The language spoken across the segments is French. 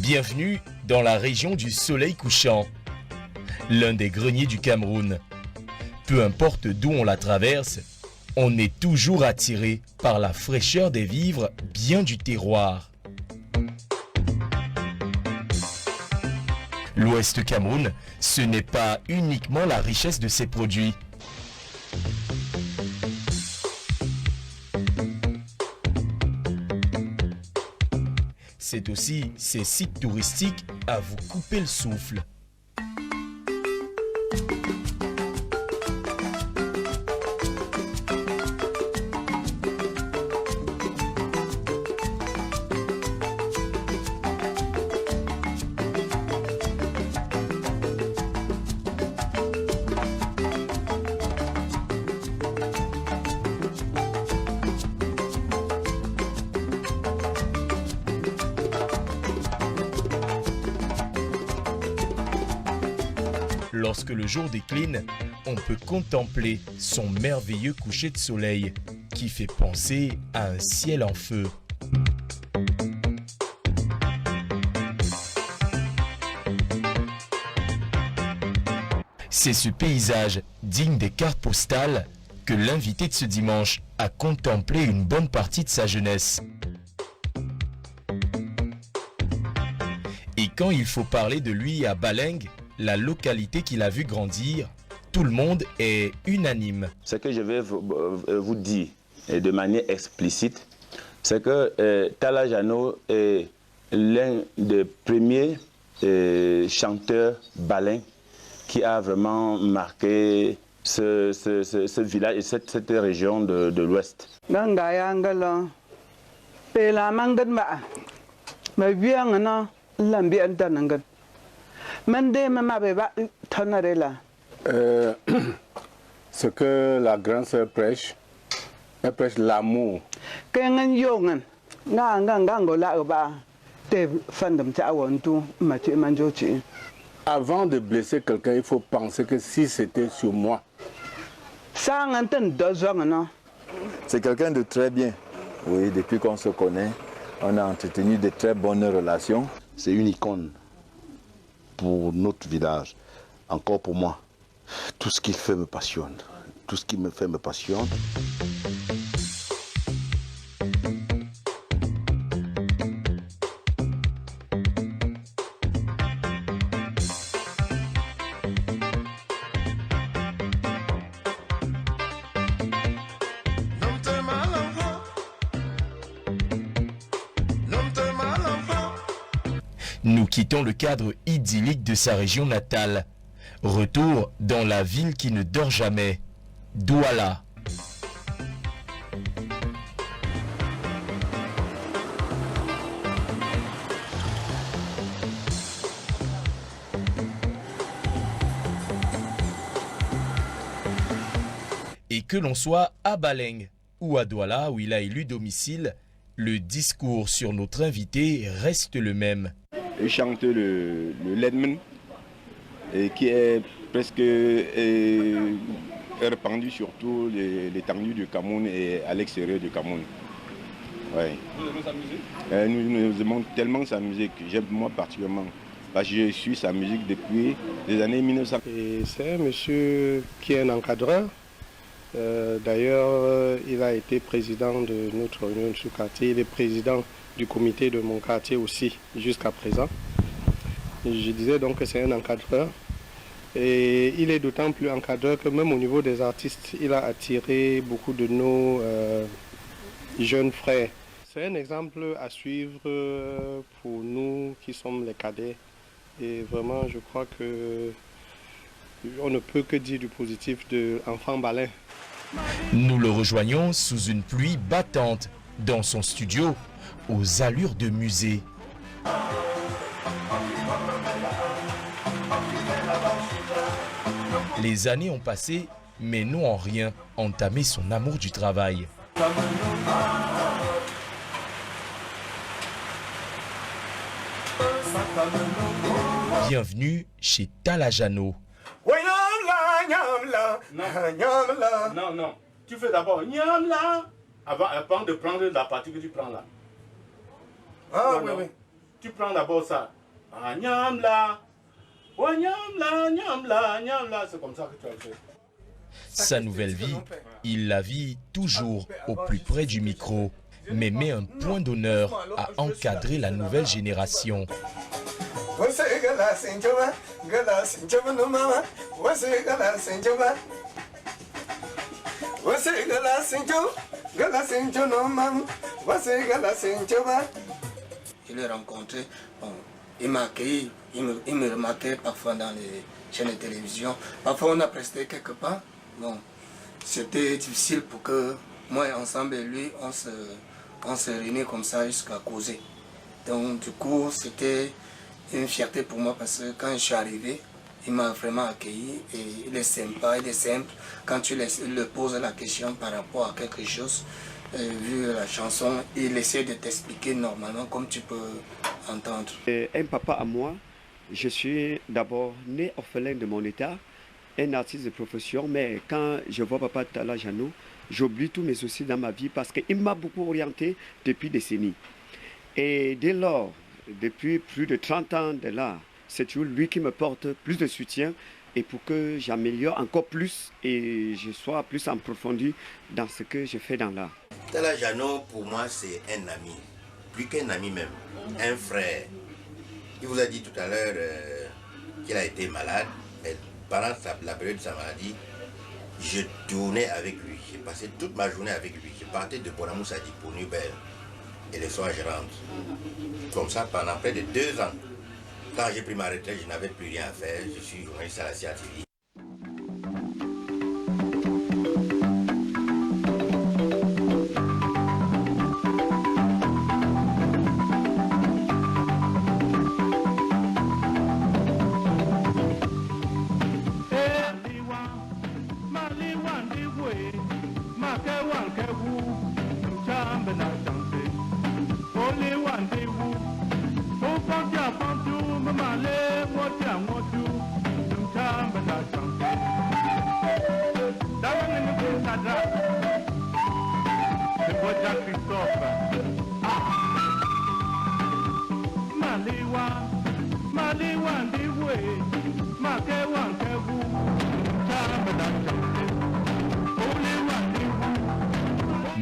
Bienvenue dans la région du soleil couchant, l'un des greniers du Cameroun. Peu importe d'où on la traverse, on est toujours attiré par la fraîcheur des vivres bien du terroir. L'Ouest Cameroun, ce n'est pas uniquement la richesse de ses produits. C'est aussi ces sites touristiques à vous couper le souffle. Lorsque le jour décline, on peut contempler son merveilleux coucher de soleil qui fait penser à un ciel en feu. C'est ce paysage digne des cartes postales que l'invité de ce dimanche a contemplé une bonne partie de sa jeunesse. Et quand il faut parler de lui à Baleng, la localité qu'il a vu grandir, tout le monde est unanime. Ce que je vais vous dire de manière explicite, c'est que Talla Jano est l'un des premiers chanteurs balins qui a vraiment marqué ce village et cette région de l'Ouest. Ce que la grande sœur prêche, elle prêche l'amour. Avant de blesser quelqu'un, il faut penser que si c'était sur moi. C'est quelqu'un de très bien. Oui, depuis qu'on se connaît, on a entretenu de très bonnes relations. C'est une icône pour notre village, encore pour moi. Tout ce qu'il fait me passionne. Tout ce qu'il me fait me passionne. Nous quittons le cadre idyllique de sa région natale. Retour dans la ville qui ne dort jamais, Douala. Et que l'on soit à Baleng ou à Douala où il a élu domicile, le discours sur notre invité reste le même. Il chante le Ledman, qui est presque répandu sur tout l'étendue du Cameroun et à l'extérieur du Cameroun. Ouais. Vous aimez sa musique? Nous aimons tellement sa musique, j'aime moi particulièrement, parce que je suis sa musique depuis les années 1900. C'est un monsieur qui est un encadreur. D'ailleurs, il a été président de notre réunion de sous-quartier, il est président du comité de mon quartier aussi, jusqu'à présent. Je disais donc que c'est un encadreur. Et il est d'autant plus encadreur que même au niveau des artistes, il a attiré beaucoup de nos jeunes frères. C'est un exemple à suivre pour nous qui sommes les cadets. Et vraiment, je crois que on ne peut que dire du positif de l'enfant Balin. Nous le rejoignons sous une pluie battante dans son studio, aux allures de musée. Les années ont passé, mais n'ont en rien entamé son amour du travail. Bienvenue chez Talla Jano. Non, non. Tu fais d'abord Nyam là avant de prendre la partie que tu prends là. Ah non, oui, non. oui. tu prends d'abord ça. Ah, nyamla. Oh, nyamla, nyamla, nyamla. C'est comme ça que tu vas le faire. Sa nouvelle vie, il la vit toujours au plus près du micro, mais met un point d'honneur à encadrer la nouvelle génération. Je l'ai rencontré, bon, il m'a accueilli, il me remarquait parfois dans les chaînes de télévision. Parfois on a presté quelque part. Bon, c'était difficile pour que moi ensemble et lui, on se réunit comme ça jusqu'à causer. Donc du coup, c'était une fierté pour moi parce que quand je suis arrivé, il m'a vraiment accueilli et il est sympa, il est simple. Quand tu lui poses la question par rapport à quelque chose, vu la chanson, il essaie de t'expliquer normalement comme tu peux entendre. Un papa à moi, je suis d'abord né orphelin de mon état, un artiste de profession, mais quand je vois papa Talla Jano, j'oublie tous mes soucis dans ma vie parce qu'il m'a beaucoup orienté depuis des décennies. Et dès lors, depuis plus de 30 ans de là, c'est toujours lui qui me porte plus de soutien et pour que j'améliore encore plus et je sois plus en profondeur dans ce que je fais dans l'art. Talla Jano, pour moi, c'est un ami, plus qu'un ami même, un frère. Il vous a dit tout à l'heure qu'il a été malade, mais pendant la période de sa maladie, je tournais avec lui. J'ai passé toute ma journée avec lui. Je partais de Bonamoussadi pour Nubel et les soirs je rentre. Comme ça pendant près de 2 ans. Quand j'ai pris ma retraite, je n'avais plus rien à faire. Je suis journaliste à la CATV.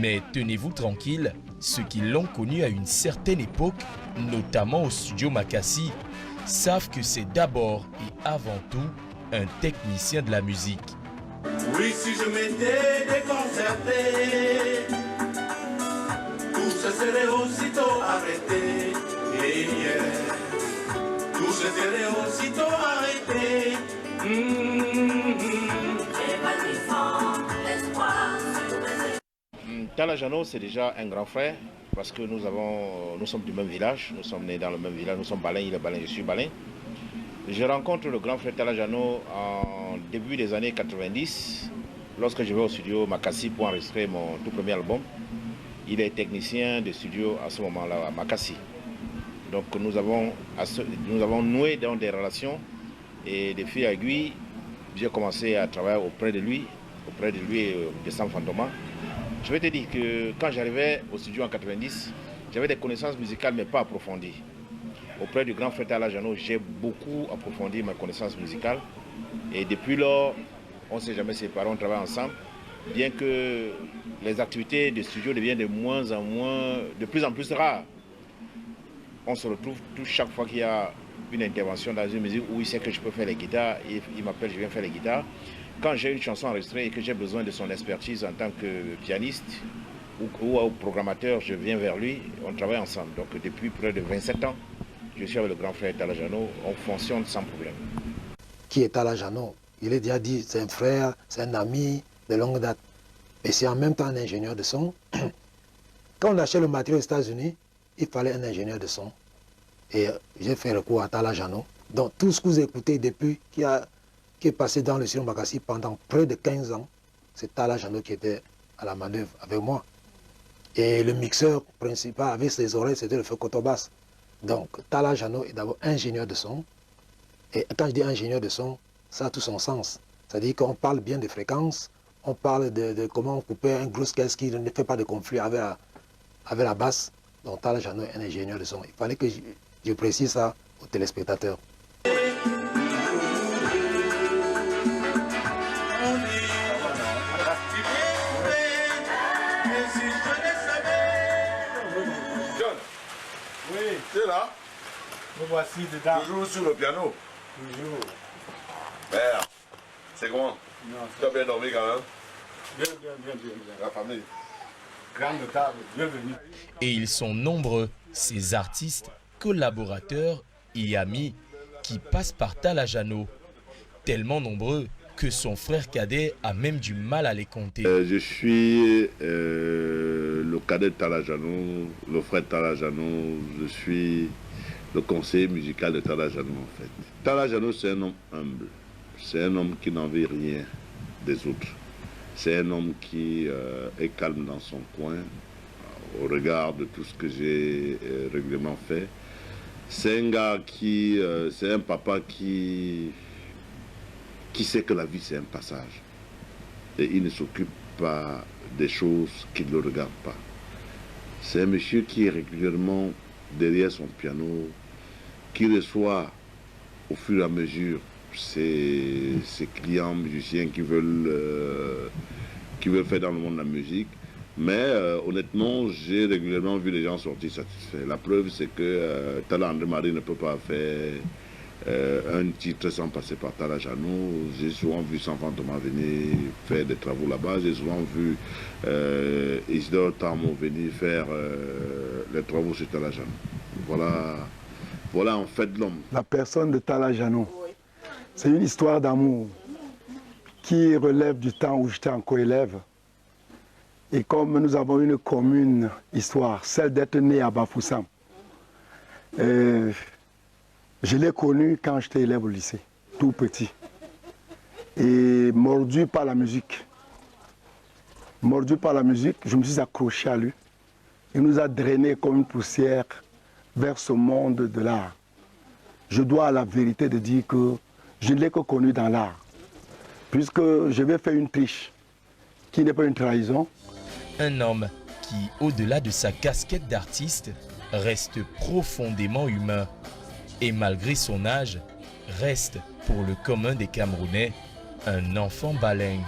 Mais tenez-vous tranquille, ceux qui l'ont connu à une certaine époque, notamment au studio Makassi, savent que c'est d'abord et avant tout un technicien de la musique. Oui, si je m'étais déconcerté, tout se serait aussitôt arrêté. Tout se serait aussitôt arrêté. Talla Jano, c'est déjà un grand frère parce que nous sommes du même village, nous sommes nés dans le même village, nous sommes Balin, il est Balin, je suis Balin. Je rencontre le grand frère Talla Jano en début des années 90, lorsque je vais au studio Makassi pour enregistrer mon tout premier album. Il est technicien de studio à ce moment-là à Makassi. Donc nous avons noué dans des relations et de fil à aiguille, j'ai commencé à travailler auprès de lui et de Sam Fantoma. Je vais te dire que quand j'arrivais au studio en 90, j'avais des connaissances musicales mais pas approfondies. Auprès du grand frère Talla Jano, j'ai beaucoup approfondi mes connaissances musicales. Et depuis lors, on ne s'est jamais séparés, on travaille ensemble. Bien que les activités de studio deviennent de plus en plus rares. On se retrouve chaque fois qu'il y a une intervention dans une musique où il sait que je peux faire les guitares, il m'appelle, je viens faire les guitares. Quand j'ai une chanson enregistrée et que j'ai besoin de son expertise en tant que pianiste ou programmateur, je viens vers lui, on travaille ensemble. Donc depuis près de 27 ans, je suis avec le grand frère Talla Jano, on fonctionne sans problème. Qui est Talla Jano? Il est déjà dit, c'est un frère, c'est un ami de longue date. Et c'est en même temps un ingénieur de son. Quand on achète le matériel aux États-Unis, il fallait un ingénieur de son. Et j'ai fait recours à Talla Jano. Donc tout ce que vous écoutez depuis, qui est passé dans le studio Makassi pendant près de 15 ans, c'est Talla Jano qui était à la manœuvre avec moi. Et le mixeur principal avec ses oreilles, c'était le feu Kotobas. Donc Talla Jano est d'abord ingénieur de son. Et quand je dis ingénieur de son, ça a tout son sens. C'est-à-dire qu'on parle bien de fréquences, on parle de comment couper un gros caisse qui ne fait pas de conflit avec la basse. Donc Talla Jano est un ingénieur de son. Il fallait que Je précise ça aux téléspectateurs. Oui, tu es là? nous voici dedans. Toujours sur le piano? Toujours. Père, c'est comment? Non, tu as bien dormi quand même? Bien. La famille? Grande table, bienvenue. Et ils sont nombreux, ces artistes, collaborateurs et amis qui passent par Talajano. Tellement nombreux que son frère cadet a même du mal à les compter. Je suis le cadet de Talajano, le frère de Talajano. Je suis le conseiller musical de Talajano en fait. Talajano, c'est un homme humble. C'est un homme qui n'en veut rien des autres. C'est un homme qui est calme dans son coin, au regard de tout ce que j'ai régulièrement fait. C'est un gars qui, c'est un papa qui sait que la vie c'est un passage. Et il ne s'occupe pas des choses qui ne le regardent pas. C'est un monsieur qui est régulièrement derrière son piano, qui reçoit au fur et à mesure ses clients musiciens qui veulent faire dans le monde de la musique. Mais honnêtement, j'ai régulièrement vu les gens sortir satisfaits. La preuve, c'est que Tala André Marie ne peut pas faire un titre sans passer par Talajano. J'ai souvent vu Sanfant Thomas venir faire des travaux là-bas. J'ai souvent vu Isidore Tarmo venir faire les travaux sur Talajano. Voilà en fait l'homme. La personne de Talajano, c'est une histoire d'amour qui relève du temps où j'étais encore élève. Et comme nous avons une commune histoire, celle d'être né à Bafoussam, je l'ai connu quand j'étais élève au lycée, tout petit. Et mordu par la musique. Mordu par la musique, je me suis accroché à lui. Il nous a drainés comme une poussière vers ce monde de l'art. Je dois à la vérité de dire que je ne l'ai que connu dans l'art. Puisque je vais faire une triche qui n'est pas une trahison. Un homme qui, au-delà de sa casquette d'artiste, reste profondément humain. Et malgré son âge, reste, pour le commun des Camerounais, un enfant balingue.